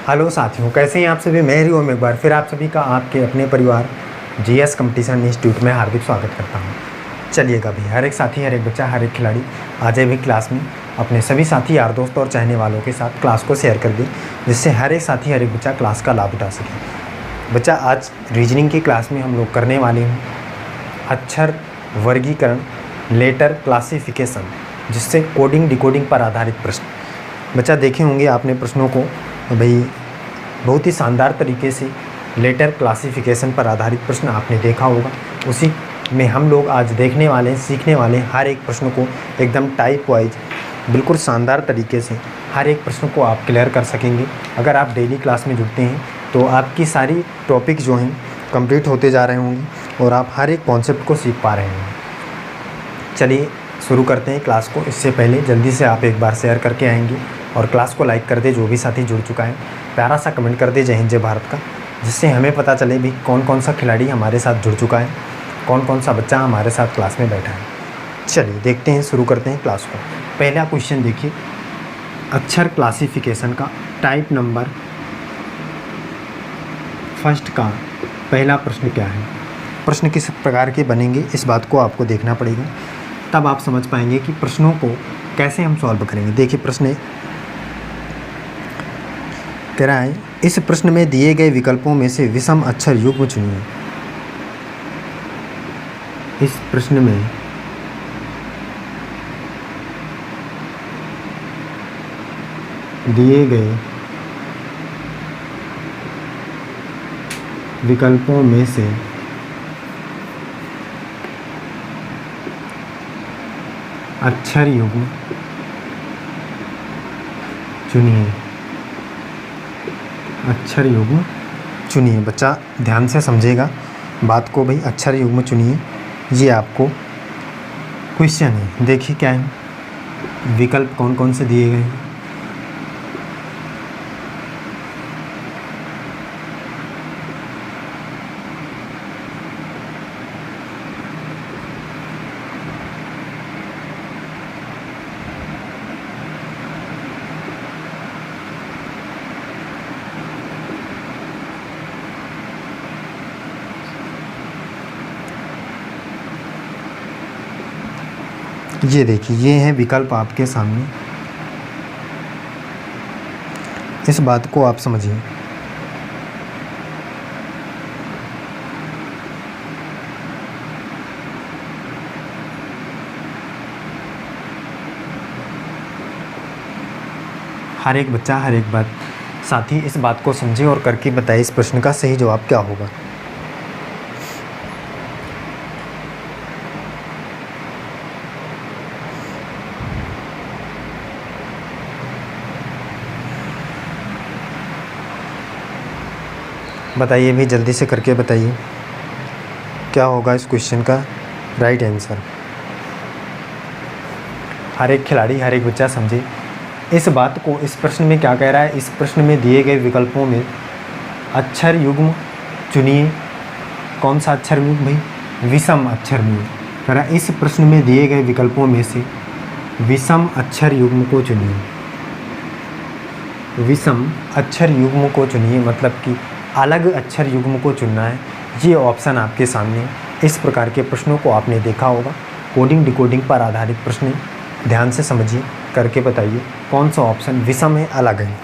Hello साथियों, कैसे हैं आप सभी। मैं हरिओम एक बार फिर आप सभी का आपके अपने परिवार जीएस कंपटीशन इंस्टीट्यूट में हार्दिक स्वागत करता हूं। चलिएगा भाई, हर एक साथी, हर एक बच्चा, हर एक खिलाड़ी आ जाए भी क्लास में, अपने सभी साथी, यार दोस्त और चाहने वालों के साथ क्लास को शेयर कर दें, जिससे हर एक साथी, हर एक बच्चा क्लास का लाभ उठा सके। बच्चा, आज रीजनिंग की क्लास में हम लोग करने वाले हैं अक्षर वर्गीकरण, लेटर क्लासिफिकेशन, जिससे कोडिंग डिकोडिंग पर आधारित प्रश्न। बच्चा, देखे होंगे आपने प्रश्नों को भाई, बहुत ही शानदार तरीके से लेटर क्लासिफिकेशन पर आधारित प्रश्न आपने देखा होगा। उसी में हम लोग आज देखने वाले हैं, सीखने वाले हैं हर एक प्रश्न को एकदम टाइप वाइज, बिल्कुल शानदार तरीके से हर एक प्रश्न को आप क्लियर कर सकेंगे। अगर आप डेली क्लास में जुड़ते हैं तो आपकी सारी टॉपिक जो हैं कंप्लीट होते जा रहे होंगे और आप हर एक कॉन्सेप्ट को सीख पा रहे होंगे। चलिए शुरू करते हैं क्लास को। इससे पहले जल्दी से आप एक बार शेयर करके आएंगे और क्लास को लाइक कर दे जो भी साथी जुड़ चुका है। प्यारा सा कमेंट कर दे जय हिंद जय भारत का, जिससे हमें पता चले भी कौन कौन सा खिलाड़ी हमारे साथ जुड़ चुका है, कौन कौन सा बच्चा हमारे साथ क्लास में बैठा है। चलिए देखते हैं, शुरू करते हैं क्लास को। पहला क्वेश्चन देखिए, अक्षर क्लासिफिकेशन का टाइप नंबर फर्स्ट का पहला प्रश्न क्या है। प्रश्न किस प्रकार के बनेंगे, इस बात को आपको देखना पड़ेगा, तब आप समझ पाएंगे कि प्रश्नों को कैसे हम सॉल्व करेंगे। देखिए प्रश्न कह रहा है, इस प्रश्न में दिए गए विकल्पों में से विषम अक्षर युग्म चुनिए। इस प्रश्न में दिए गए विकल्पों में से अक्षर युग्म चुनिए। अक्षर युग्म चुनिए। बच्चा ध्यान से समझेगा बात को भाई, अक्षर युग्म चुनिए, ये आपको क्वेश्चन है। देखिए क्या है, विकल्प कौन कौन से दिए गए हैं। ये देखिए, ये हैं विकल्प आपके सामने, इस बात को आप समझिए। हर एक बच्चा, हर एक बात साथी इस बात को समझे और करके बताए इस प्रश्न का सही जवाब क्या होगा। बताइए भी, जल्दी से करके बताइए क्या होगा इस क्वेश्चन का राइट आंसर। हर एक खिलाड़ी, हर एक बच्चा समझे इस बात को। इस प्रश्न में क्या कह रहा है, इस प्रश्न में दिए गए विकल्पों में अक्षर युग्म चुनिए। कौन सा अक्षर युग्म भाई, विषम अक्षर युग्म। कह रहा है इस प्रश्न में दिए गए विकल्पों में से विषम अक्षर युग्म को चुनिए। विषम अक्षर युग्म को चुनिए मतलब कि अलग अक्षर युग्म को चुनना है। ये ऑप्शन आपके सामने, इस प्रकार के प्रश्नों को आपने देखा होगा। कोडिंग डिकोडिंग पर आधारित प्रश्न, ध्यान से समझिए, करके बताइए कौन सा ऑप्शन विषम है, अलग है।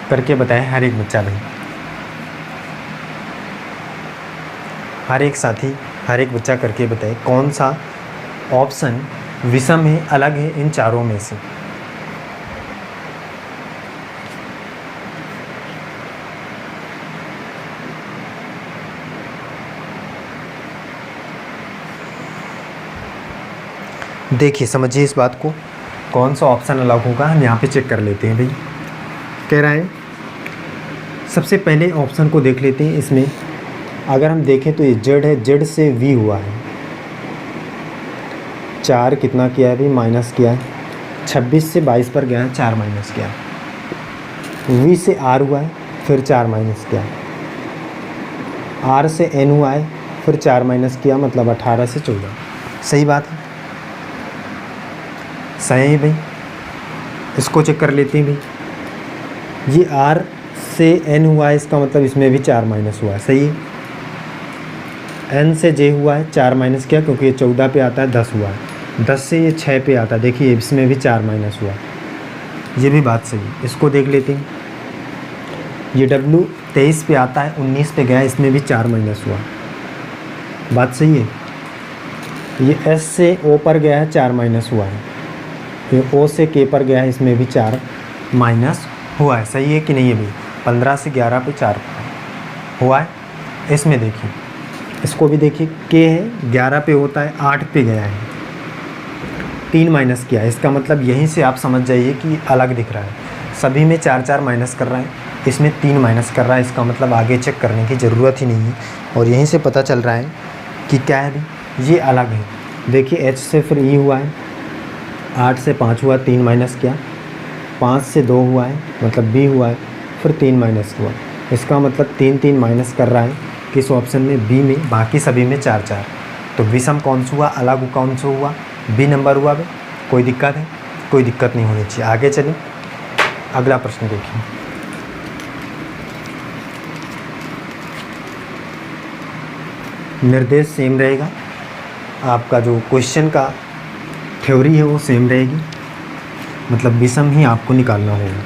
करके बताएं हर एक बच्चा भाई, हर एक साथी, हर एक बच्चा करके बताए कौन सा ऑप्शन विषम है, अलग है इन चारों में से। देखिए समझिए इस बात को, कौन सा ऑप्शन अलग होगा हम यहाँ पे चेक कर लेते हैं भाई। कह रहा है सबसे पहले ऑप्शन को देख लेते हैं। इसमें अगर हम देखें तो ये जेड है, जेड से वी हुआ है, 4 कितना किया है भाई, माइनस किया है, 26 से 22 पर गया है, 4 माइनस किया। वी से आर हुआ है, फिर 4 माइनस किया। आर से एन हुआ है, फिर 4 माइनस किया, मतलब 18 से 14। सही बात है, सही है भाई। इसको चेक कर लेते हैं भाई। ये R से N हुआ है, इसका मतलब इसमें भी 4 माइनस हुआ है, सही है। N से J हुआ है, 4 माइनस क्या, क्योंकि ये 14 पे आता है, 10 हुआ है। 10 से ये 6 पे आता है, देखिए इसमें भी 4 माइनस हुआ, ये भी बात सही है। इसको देख लेते हैं। ये W 23 पे आता है, 19 पे गया, इसमें भी 4 माइनस हुआ, बात सही है। ये S से O पर गया है, 4 माइनस हुआ है। ये O से K पर गया है, इसमें भी 4 माइनस हुआ है, सही है कि नहीं है भाई। 15 से 11 पे 4 हुआ है। इसमें देखिए, इसको भी देखिए, K है 11 पे होता है, 8 पे गया है, 3 माइनस किया है। इसका मतलब यहीं से आप समझ जाइए कि अलग दिख रहा है। सभी में 4 माइनस कर रहा है, इसमें 3 माइनस कर रहा है। इसका मतलब आगे चेक करने की ज़रूरत ही नहीं है, और यहीं से पता चल रहा है कि क्या है भाई, ये अलग है। देखिए H से फिर E हुआ है, 8 से 5 हुआ, 3 माइनस किया। 5 से 2 हुआ है, मतलब B हुआ है, फिर 3 माइनस हुआ। इसका मतलब 3 माइनस कर रहा है किस ऑप्शन में, B में। बाकी सभी में 4 तो विषम कौन सा हुआ, अलग कौन सा हुआ, B नंबर हुआ भाई। कोई दिक्कत है? कोई दिक्कत नहीं होनी चाहिए। आगे चलिए, अगला प्रश्न देखिए। निर्देश सेम रहेगा, आपका जो क्वेश्चन का थ्योरी है वो सेम रहेगी, मतलब विषम ही आपको निकालना होगा।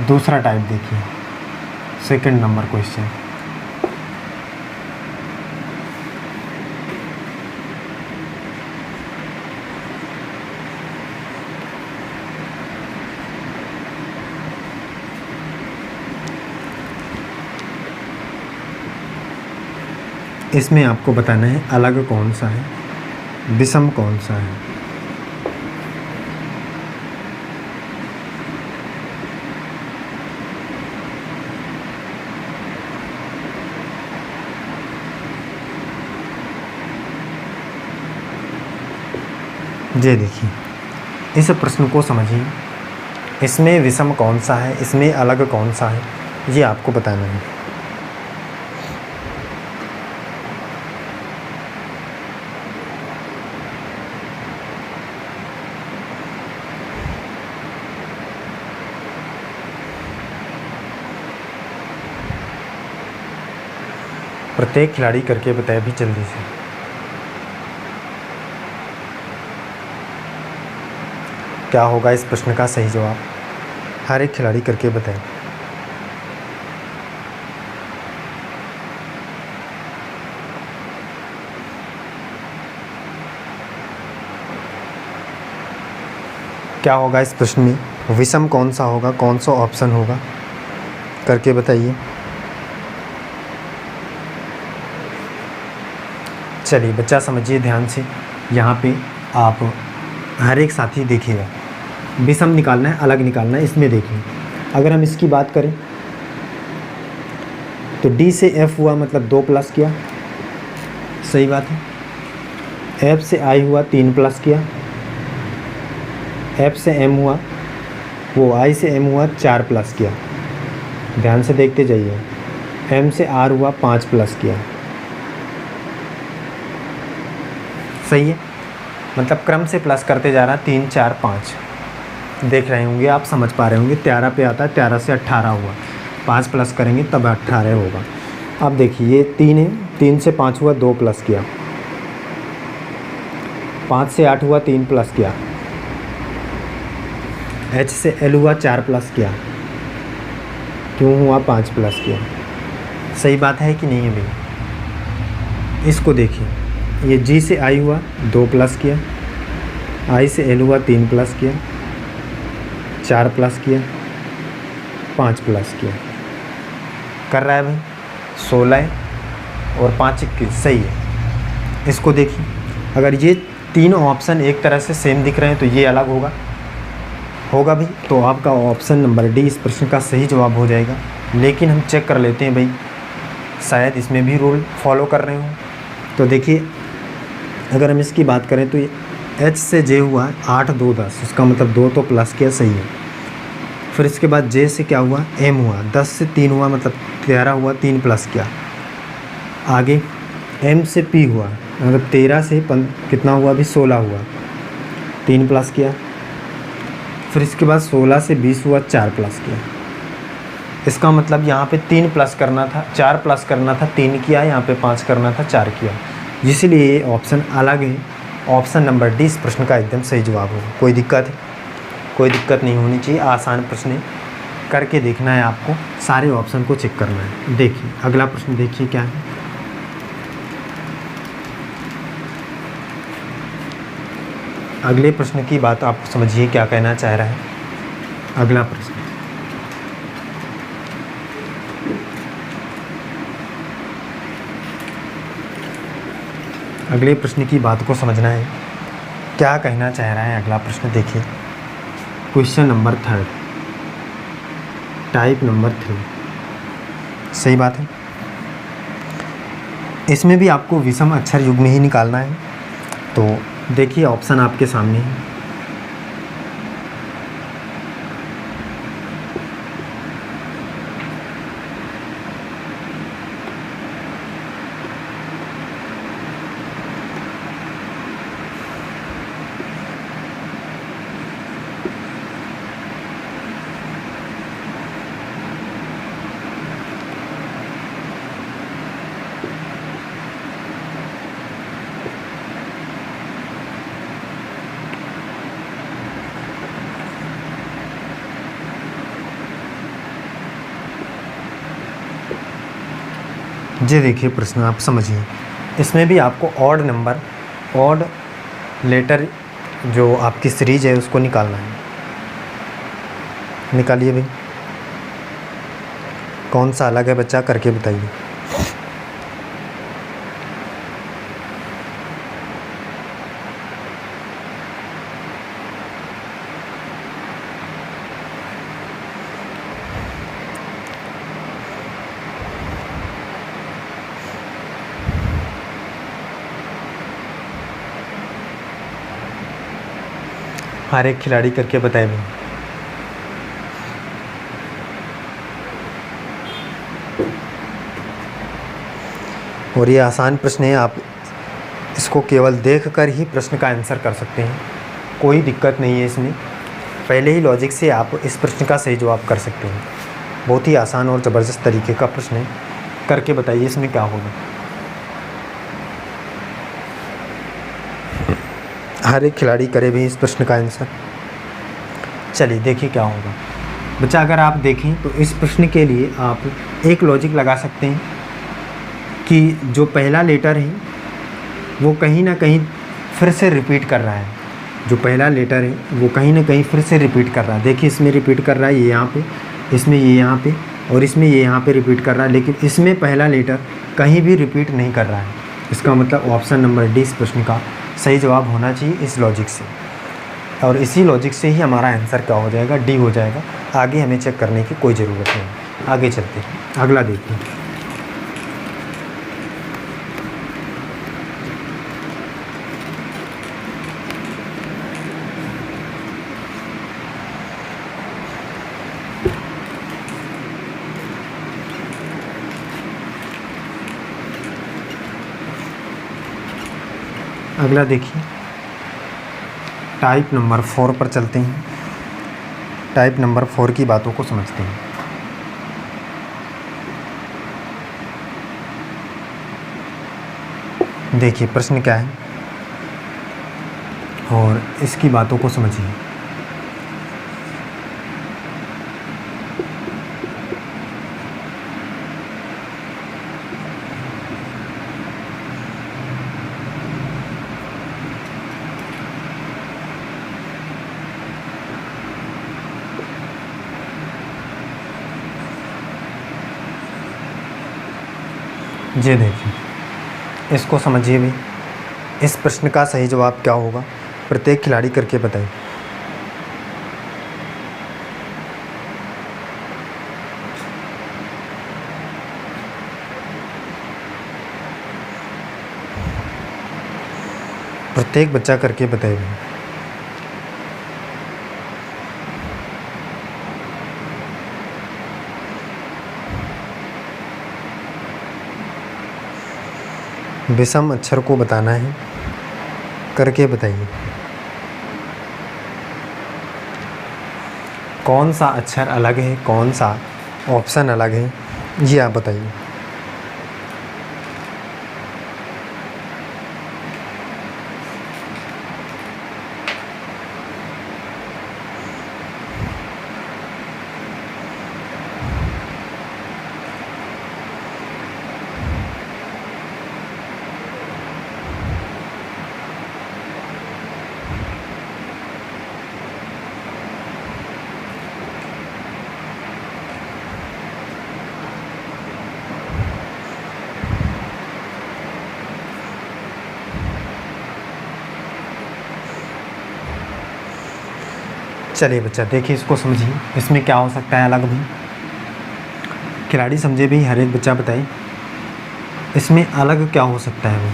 दूसरा टाइप देखिए, सेकंड नंबर क्वेश्चन। इसमें आपको बताना है अलग कौन सा है, विषम कौन सा है। ये देखिए, इस प्रश्न को समझिए। इसमें विषम कौन सा है, इसमें अलग कौन सा है, ये आपको बताना है। प्रत्येक खिलाड़ी करके बताए भी जल्दी से। क्या होगा इस प्रश्न का सही जवाब, हर एक खिलाड़ी करके बताएं। क्या होगा इस प्रश्न में, विषम कौन सा होगा, कौन सा ऑप्शन होगा, करके बताइए। चलिए बच्चा समझिए ध्यान से, यहाँ पे आप हर एक साथी देखिएगा। विषम निकालना है, अलग निकालना है। इसमें देखिए, अगर हम इसकी बात करें तो D से F हुआ, मतलब 2 प्लस किया, सही बात है। F से I हुआ, 3 प्लस किया। F से M हुआ, वो I से M हुआ, 4 प्लस किया। ध्यान से देखते जाइए। M से R हुआ, 5 प्लस किया, सही है। मतलब क्रम से प्लस करते जा रहा है, 3 4 5 देख रहे होंगे आप, समझ पा रहे होंगे। 13 पे आता है, 13 से 18 हुआ, 5 प्लस करेंगे तब 18 होगा। अब देखिए ये 3 है, 3 से 5 हुआ, 2 प्लस किया। 5 से 8 हुआ, 3 प्लस किया। H से L हुआ, 4 प्लस किया। क्यों हुआ, 5 प्लस किया। सही बात है कि नहीं है भैया। इसको देखिए, ये G से I हुआ, 2 प्लस किया। I से L हुआ, 3 प्लस किया। 4 प्लस किया, 5 प्लस किया। कर रहा है भाई 16 और 5 21, सही है। इसको देखिए, अगर ये तीनों ऑप्शन एक तरह से सेम दिख रहे हैं तो ये अलग होगा भाई, तो आपका ऑप्शन नंबर डी इस प्रश्न का सही जवाब हो जाएगा। लेकिन हम चेक कर लेते हैं भाई, शायद इसमें भी रूल फॉलो कर रहे हो। तो देखिए, अगर हम इसकी बात करें तो H से J हुआ 8 2 10, इसका मतलब 2 तो प्लस किया, सही है। फिर इसके बाद J से क्या हुआ, M हुआ, 10 से 3 हुआ, मतलब 13 हुआ, 3 प्लस किया। आगे M से P हुआ, मतलब 13 से कितना हुआ अभी 16 हुआ, 3 प्लस किया। फिर इसके बाद 16 से 20 हुआ, 4 प्लस किया। इसका मतलब यहाँ पे 3 प्लस करना था, 4 प्लस करना था, 3 किया। यहाँ पे 5 करना था, 4 किया। इसलिए ये ऑप्शन अलग है। ऑप्शन नंबर डी इस प्रश्न का एकदम सही जवाब होगा। कोई दिक्कत है? कोई दिक्कत नहीं होनी चाहिए। आसान प्रश्न है, करके देखना है आपको, सारे ऑप्शन को चेक करना है। देखिए अगला प्रश्न, देखिए क्या है। अगले प्रश्न की बात आप समझिए क्या कहना चाह रहा है। अगला प्रश्न, अगले प्रश्न की बात को समझना है, क्या कहना चाह रहा है अगला प्रश्न। देखिए क्वेश्चन नंबर 3, टाइप नंबर 3, सही बात है। इसमें भी आपको विषम अक्षर युग्म ही निकालना है। तो देखिए ऑप्शन आपके सामने है। जी देखिए प्रश्न आप समझिए, इसमें भी आपको ऑड नंबर, ऑड लेटर जो आपकी सीरीज है उसको निकालना है। निकालिए भाई, कौन सा अलग है बच्चा, करके बताइए। हर एक खिलाड़ी करके बताए भाई। और ये आसान प्रश्न है, आप इसको केवल देखकर ही प्रश्न का आंसर कर सकते हैं। कोई दिक्कत नहीं है इसमें, पहले ही लॉजिक से आप इस प्रश्न का सही जवाब कर सकते हैं। बहुत ही आसान और ज़बरदस्त तरीके का प्रश्न है, करके बताइए इसमें क्या होगा। हर एक खिलाड़ी करे भी इस प्रश्न का आंसर। चलिए देखिए क्या होगा बच्चा। अगर आप देखें तो इस प्रश्न के लिए आप एक लॉजिक लगा सकते हैं कि जो पहला लेटर है वो कहीं ना कहीं फिर से रिपीट कर रहा है। जो पहला लेटर है वो कहीं ना कहीं फिर से रिपीट कर रहा है। देखिए इसमें रिपीट कर रहा है, ये यहाँ पे, इसमें ये यहाँ पे, और इसमें ये यहाँ पे रिपीट कर रहा है, लेकिन इसमें पहला लेटर कहीं भी रिपीट नहीं कर रहा है। इसका मतलब ऑप्शन नंबर डी इस प्रश्न का सही जवाब होना चाहिए इस लॉजिक से। और इसी लॉजिक से ही हमारा आंसर क्या हो जाएगा, डी हो जाएगा। आगे हमें चेक करने की कोई ज़रूरत नहीं। आगे चलते हैं, अगला देखिए। अगला देखिए, टाइप नंबर 4 पर चलते हैं। टाइप नंबर 4 की बातों को समझते हैं। देखिए प्रश्न क्या है और इसकी बातों को समझिए। जी देखिए, इसको समझिए भी। इस प्रश्न का सही जवाब क्या होगा, प्रत्येक खिलाड़ी करके बताइए। प्रत्येक बच्चा करके बताइए। विषम अक्षर को बताना है, करके बताइए। कौन सा अक्षर अलग है, कौन सा ऑप्शन अलग है, ये आप बताइए। चलिए बच्चा देखिए, इसको समझिए, इसमें क्या हो सकता है अलग भी। खिलाड़ी समझे भी, हर एक बच्चा बताइए इसमें अलग क्या हो सकता है। वो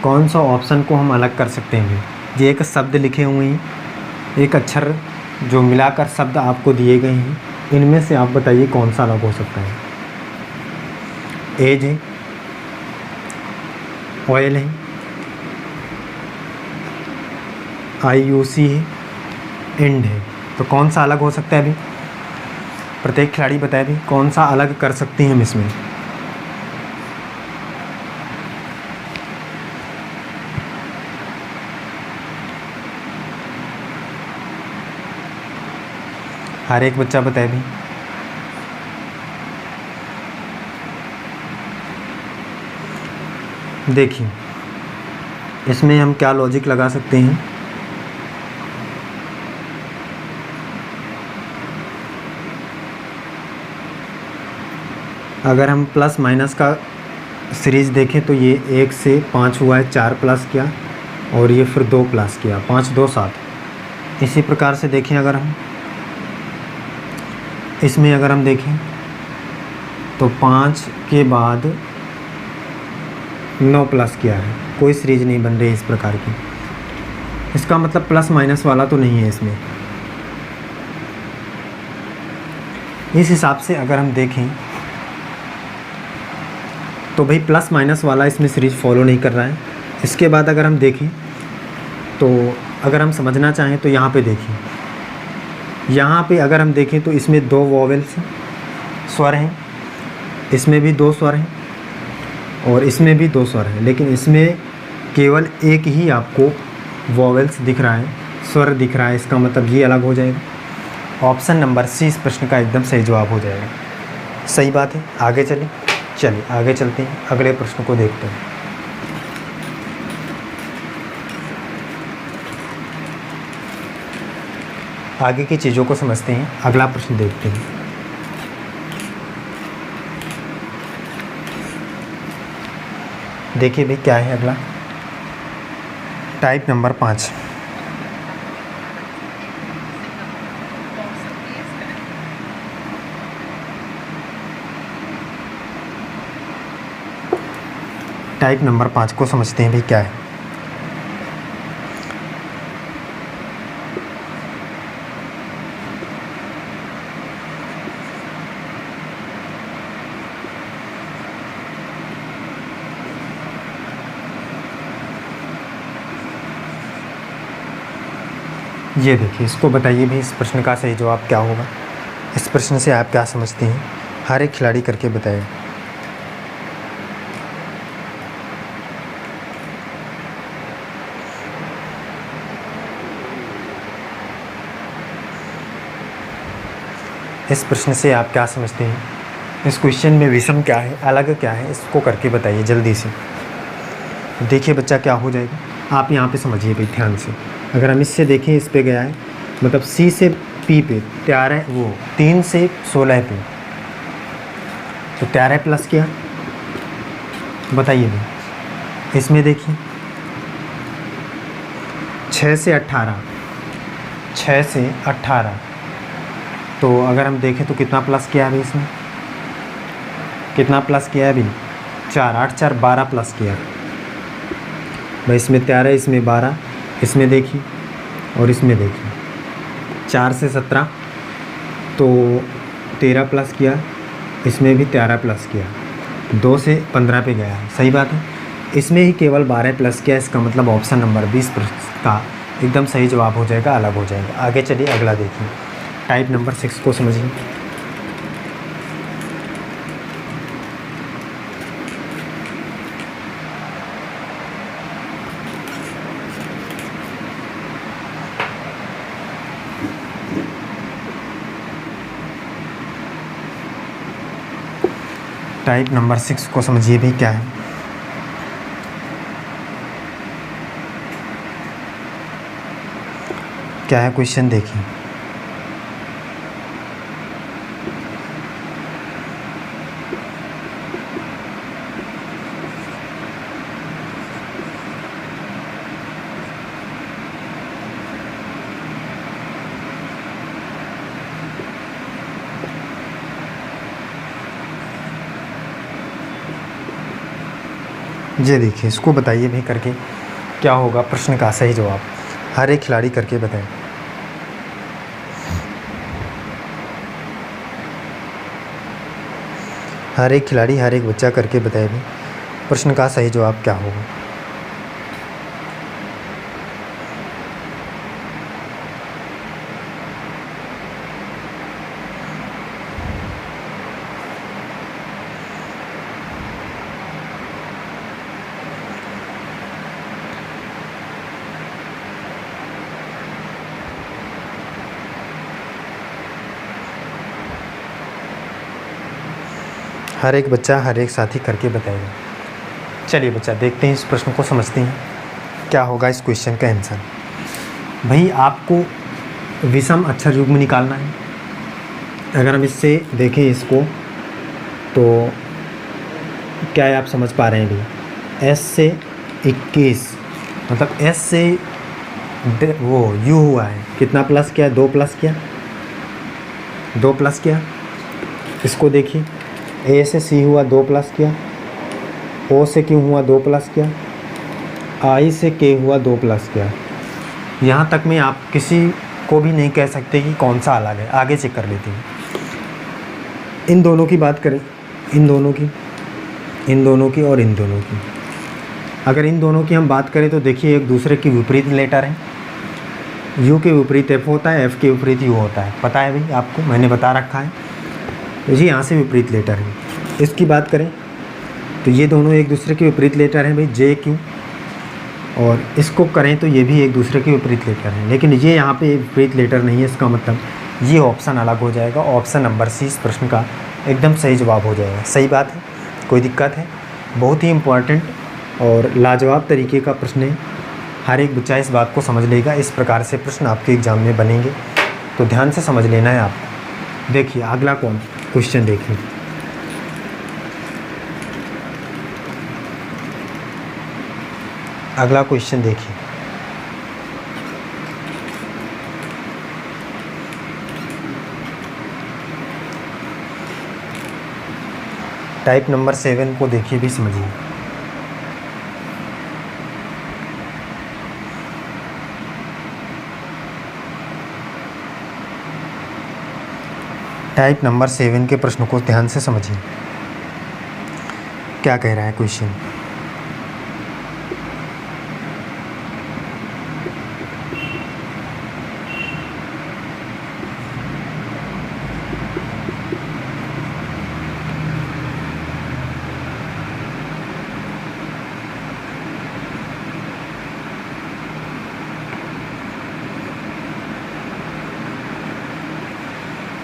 कौन सा ऑप्शन को हम अलग कर सकते हैं। ये एक शब्द लिखे हुए हैं, एक अक्षर जो मिलाकर शब्द आपको दिए गए हैं, इनमें से आप बताइए कौन सा अलग हो सकता है। एज है, ऑयल है, IUC है, एंड है। तो कौन सा अलग हो सकता है अभी, प्रत्येक खिलाड़ी बताए भी कौन सा अलग कर सकते हैं हम इसमें। हर एक बच्चा बताए भी। देखिए इसमें हम क्या लॉजिक लगा सकते हैं। अगर हम प्लस माइनस का सीरीज़ देखें तो ये 1 से 5 हुआ है, 4 प्लस किया और ये फिर 2 प्लस किया, 5 2 7। इसी प्रकार से देखें अगर हम इसमें अगर हम देखें तो 5 के बाद 9 प्लस किया है, कोई सीरीज नहीं बन रही इस प्रकार की। इसका मतलब प्लस माइनस वाला तो नहीं है इसमें। इस हिसाब से अगर हम देखें तो भाई प्लस माइनस वाला इसमें सीरीज फॉलो नहीं कर रहा है। इसके बाद अगर हम देखें तो अगर हम समझना चाहें तो यहाँ पे देखिए, यहाँ पे अगर हम देखें तो इसमें 2 वॉवेल्स स्वर हैं, इसमें भी 2 स्वर हैं और इसमें भी 2 स्वर हैं, लेकिन इसमें केवल एक ही आपको वॉवेल्स दिख रहा है, स्वर दिख रहा है। इसका मतलब ये अलग हो जाएगा। ऑप्शन नंबर सी इस प्रश्न का एकदम सही जवाब हो जाएगा। सही बात है। आगे चलिए आगे चलते हैं, अगले प्रश्न को देखते हैं। आगे की चीज़ों को समझते हैं, अगला प्रश्न देखते हैं। देखिए भाई क्या है अगला, टाइप नंबर 5। टाइप नंबर 5 को समझते हैं भाई क्या है। ये देखिए, इसको बताइए भी इस प्रश्न का सही जवाब क्या होगा। इस प्रश्न से आप क्या समझते हैं, हर एक खिलाड़ी करके बताइए। इस प्रश्न से आप क्या समझते हैं, इस क्वेश्चन में विषम क्या है, अलग क्या है, इसको करके बताइए जल्दी से। देखिए बच्चा क्या हो जाएगा, आप यहाँ पे समझिए भाई ध्यान से। अगर हम इससे देखें, इस पे गया है मतलब सी से पी पे 13, वो 3 से 16 पे, तो 13 प्लस किया, बताइए भाई। इसमें देखिए 6 से 18, 6 से 18, तो अगर हम देखें तो कितना प्लस किया है अभी इसमें, कितना प्लस किया है अभी, 4 8 4 12 प्लस किया भाई। इसमें 13, इसमें 12, इसमें देखिए और इसमें देखिए 4 से 17, तो 13 प्लस किया इसमें भी 13 प्लस किया, 2 से 15 पे गया, सही बात है। इसमें ही केवल 12 प्लस किया, इसका मतलब ऑप्शन नंबर 20 का एकदम सही जवाब हो जाएगा, अलग हो जाएगा। आगे चलिए अगला देखिए, टाइप नंबर 6 को समझिए। टाइप नंबर 6 को समझिए भी क्या है। क्या है क्वेश्चन देखिए। ये देखिए, इसको बताइए भी करके क्या होगा प्रश्न का सही जवाब, हर एक खिलाड़ी करके बताएं। हर एक खिलाड़ी, हर एक बच्चा करके बताए भी प्रश्न का सही जवाब क्या होगा। हर एक बच्चा, हर एक साथी करके बताएगा। चलिए बच्चा देखते हैं, इस प्रश्न को समझते हैं क्या होगा इस क्वेश्चन का आंसर। भाई आपको विषम अक्षर युग्म निकालना है। अगर हम इससे देखें इसको तो क्या है, आप समझ पा रहे हैं भाई, S से 21 मतलब S से वो U हुआ है, कितना प्लस किया, 2 प्लस किया, 2 प्लस किया। इसको देखिए, A से C हुआ, 2 प्लस किया, O से Q हुआ, 2 प्लस किया, I से K हुआ, 2 प्लस किया। यहाँ तक में आप किसी को भी नहीं कह सकते कि कौन सा अलग है। आगे चेक कर लेते हैं। इन दोनों की बात करें, इन दोनों की और इन दोनों की। अगर इन दोनों की हम बात करें तो देखिए एक दूसरे की विपरीत लेटर है। U के विपरीत F होता है, F के विपरीत U होता है, पता है भाई आपको, मैंने बता रखा है। जी यहाँ से विपरीत लेटर है। इसकी बात करें तो ये दोनों एक दूसरे के विपरीत लेटर हैं भाई, J Q, और इसको करें तो ये भी एक दूसरे के विपरीत लेटर हैं, लेकिन ये यहाँ पे विपरीत लेटर नहीं है। इसका मतलब ये ऑप्शन अलग हो जाएगा। ऑप्शन नंबर C इस प्रश्न का एकदम सही जवाब हो जाएगा। सही बात है, कोई दिक्कत है? बहुत ही इम्पोर्टेंट और लाजवाब तरीके का प्रश्न है। हर एक बच्चा इस बात को समझ लेगा। इस प्रकार से प्रश्न आपके एग्ज़ाम में बनेंगे, तो ध्यान से समझ लेना है आपको। देखिए अगला क्वेश्चन देखिए। अगला क्वेश्चन देखिए। टाइप नंबर 7 को देखिए भी समझिए। टाइप नंबर 7 के प्रश्न को ध्यान से समझिए, क्या कह रहा है क्वेश्चन।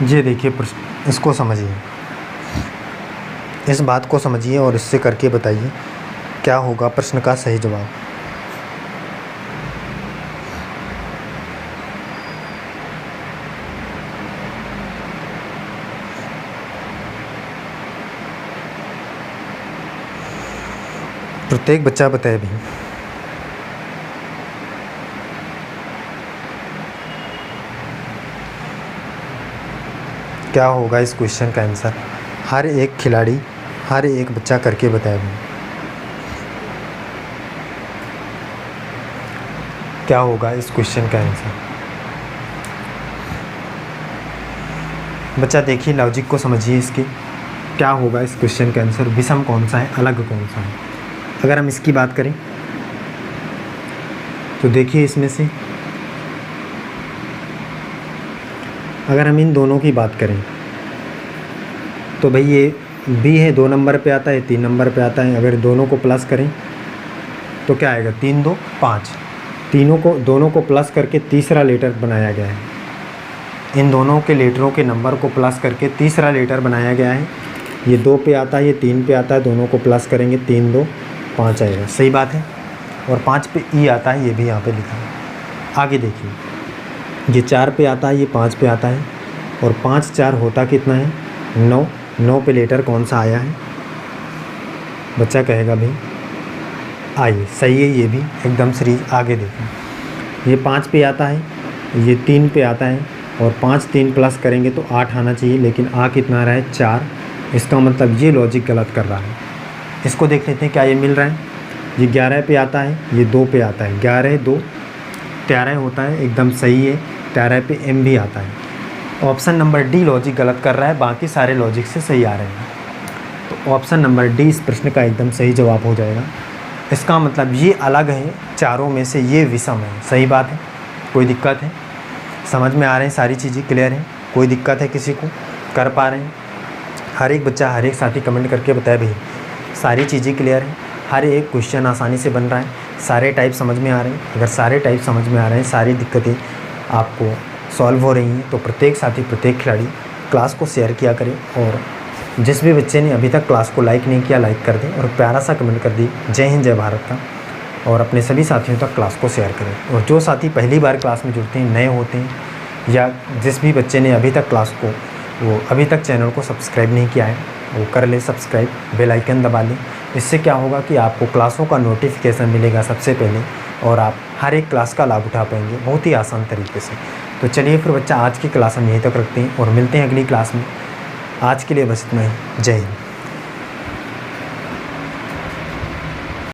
ये देखिए प्रश्न, इसको समझिए, इस बात को समझिए और इससे करके बताइए क्या होगा प्रश्न का सही जवाब। प्रत्येक बच्चा बताए भी। क्या होगा इस क्वेश्चन का आंसर। हर एक खिलाड़ी, हर एक बच्चा करके बताए भी क्या होगा इस क्वेश्चन का आंसर। बच्चा देखिए लॉजिक को समझिए इसके। क्या होगा इस क्वेश्चन का आंसर, विषम कौन सा है, अलग कौन सा है। अगर हम इसकी बात करें तो देखिए इसमें से अगर हम इन दोनों की बात करें तो भाई ये बी है 2 नंबर पे आता है, 3 नंबर पे आता है। अगर दोनों को प्लस करें तो क्या आएगा, 3 2 5। दोनों को प्लस करके तीसरा लेटर बनाया गया है। इन दोनों के लेटरों के नंबर को प्लस करके तीसरा लेटर बनाया गया है। ये 2 पे आता है, ये 3 पे आता है, दोनों को प्लस करेंगे 3 2 5 आएगा, सही बात है। और 5 पे ई आता है, ये भी यहाँ पे लिखा है। आगे देखिए, ये 4 पे आता है, ये 5 पे आता है, और 5 4 होता कितना है, 9। 9 पे लेटर कौन सा आया है, बच्चा कहेगा भाई आइए, सही है, ये भी एकदम सही। आगे देखें, ये 5 पे आता है, ये 3 पे आता है, और 5 3 प्लस करेंगे तो 8 आना चाहिए, लेकिन आ कितना आ रहा है, 4। इसका मतलब ये लॉजिक गलत कर रहा है। इसको देख लेते हैं क्या ये मिल रहा है। ये 11 पे आता है, ये 2 पे आता है, 11 2 13 होता है, एकदम सही है। 13 पे एम भी आता है। ऑप्शन नंबर डी लॉजिक गलत कर रहा है, बाकी सारे लॉजिक से सही आ रहे हैं। तो ऑप्शन नंबर डी इस प्रश्न का एकदम सही जवाब हो जाएगा। इसका मतलब ये अलग है, चारों में से ये विषम है, सही बात है। कोई दिक्कत है, समझ में आ रहे हैं, सारी चीज़ें क्लियर हैं, कोई दिक्कत है किसी को, कर पा रहे हैं। हर एक बच्चा, हर एक साथी कमेंट करके बताए भाई सारी चीज़ें क्लियर हैं, हर एक क्वेश्चन आसानी से बन रहा है, सारे टाइप समझ में आ रहे हैं। अगर सारे टाइप समझ में आ रहे हैं, सारी दिक्कतें आपको सॉल्व हो रही हैं, तो प्रत्येक साथी, प्रत्येक खिलाड़ी क्लास को शेयर किया करें। और जिस भी बच्चे ने अभी तक क्लास को लाइक नहीं किया, लाइक कर दें और प्यारा सा कमेंट कर दी जय हिंद जय भारत का, और अपने सभी साथियों तक क्लास को शेयर करें। और जो साथी पहली बार क्लास में जुड़ते हैं, नए होते हैं, या जिस भी बच्चे ने अभी तक क्लास को अभी तक चैनल को सब्सक्राइब नहीं किया है, वो कर ले सब्सक्राइब, बेल आइकन दबा लें। इससे क्या होगा कि आपको क्लासों का नोटिफिकेशन मिलेगा सबसे पहले, और आप हर एक क्लास का लाभ उठा पाएंगे बहुत ही आसान तरीके से। तो चलिए फिर बच्चा, आज की क्लास हम यहीं तक रखते हैं और मिलते हैं अगली क्लास में। आज के लिए बस इतना ही, जय हिंद।